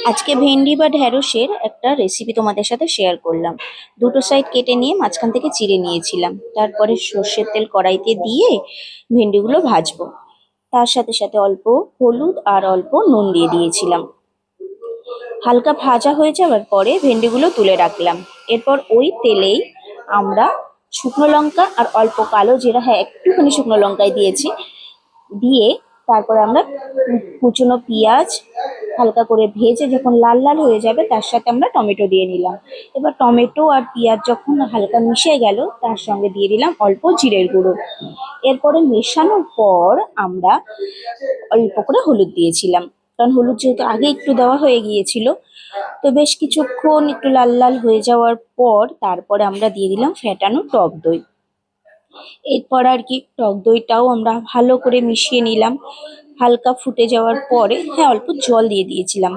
আজকে ভেন্ডি বা ঢ্যাঁড়সের একটা রেসিপি তোমাদের সাথে শেয়ার করলাম। দুটো সাইড কেটে নিয়ে মাঝখান থেকে চিড়ে নিয়েছিলাম, তারপরে সর্ষের তেল কড়াইতে দিয়ে ভেন্ডিগুলো ভাজবো। তার সাথে সাথে অল্প হলুদ আর অল্প নুন দিয়ে দিয়েছিলাম। হালকা ভাজা হয়ে যাওয়ার পরে ভেন্ডিগুলো তুলে রাখলাম। এরপর ওই তেলেই আমরা শুকনো লঙ্কা আর অল্প কালো জিরা, হ্যাঁ একটুখানি শুকনো লঙ্কায় দিয়েছি, দিয়ে তারপরে আমরা কুচনো পেঁয়াজ হালকা করে ভেজে যখন লাল লাল হয়ে যাবে তার সাথে আমরা টমেটো দিয়ে নিলাম। এবার টমেটো আর পেঁয়াজ যখন হালকা মিশে গেল তার সঙ্গে দিয়ে দিলাম অল্প জিরের গুঁড়ো। এরপরে মেশানোর পর আমরা অল্প করে হলুদ দিয়েছিলাম, কারণ হলুদ যেহেতু আগে একটু দেওয়া হয়ে গিয়েছিল। তো বেশ কিছুক্ষণ একটু লাল লাল হয়ে যাওয়ার পর তারপরে আমরা দিয়ে দিলাম ফ্যাটানো টক দই। এরপর আর কি টক দইটাও আমরা ভালো করে মিশিয়ে নিলাম। হালকা ফুটে যাওয়ার পরে, হ্যাঁ অল্প জল দিয়ে দিয়েছিলাম।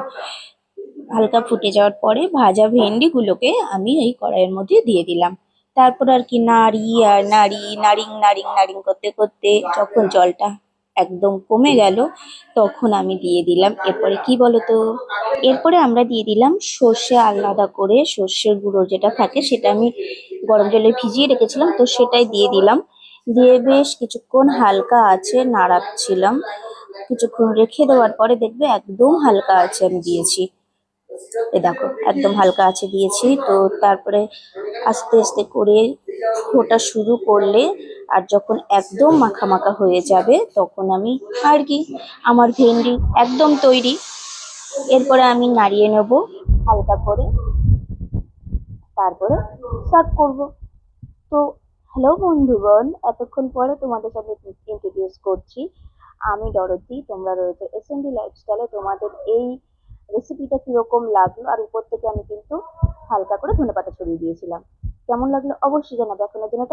হালকা ফুটে যাওয়ার পরে ভাজা ভেন্ডিগুলোকে আমি এই কড়াইয়ের মধ্যে দিয়ে দিলাম। তারপর আর কি নাড়ি আর নাড়ি, নাড়িং নাড়িং নাড়িং করতে করতে যখন জলটা একদম কমে গেল তখন আমি দিয়ে দিলাম, এরপরে কি বলতো, এরপরে আমরা দিয়ে দিলাম সর্ষে, আলাদা করে সর্ষের গুঁড়ো যেটা থাকে সেটা আমি গরম জলে ভিজিয়ে রেখেছিলাম, তো সেটাই দিয়ে দিলাম। দিয়ে বেশ কিছুক্ষণ হালকা আছে নাড়াচ্ছিলাম। কিছুক্ষণ রেখে দেওয়ার পরে দেখবে একদম হালকা আছে আমি দিয়েছি। এ দেখো একদম হালকা আছে দিয়েছি। তো তারপরে আস্তে আস্তে করে ফোটা শুরু করলে আর যখন একদম মাখা মাখা হয়ে যাবে তখন আমি আর কি, আমার ভেন্ডি একদম তৈরি। এরপরে আমি নাড়িয়ে নেব হালকা করে, তারপরে সার্ভ করব। তো হ্যালো বন্ধুগণ, এতক্ষণ পরে তোমাদের সাথে ইন্ট্রোডিউস করছি, আমি ডরথি, তোমরা রয়েছে এসএনডি লাইফস্টাইলে। তোমাদের এই রেসিপিটা কিরকম লাগলো, আর উপর থেকে আমি কিন্তু হালকা করে ধনেপাতা ছড়িয়ে দিয়েছিলাম। কেমন লাগলো অবশ্যই জানাবে। এখনের জন্য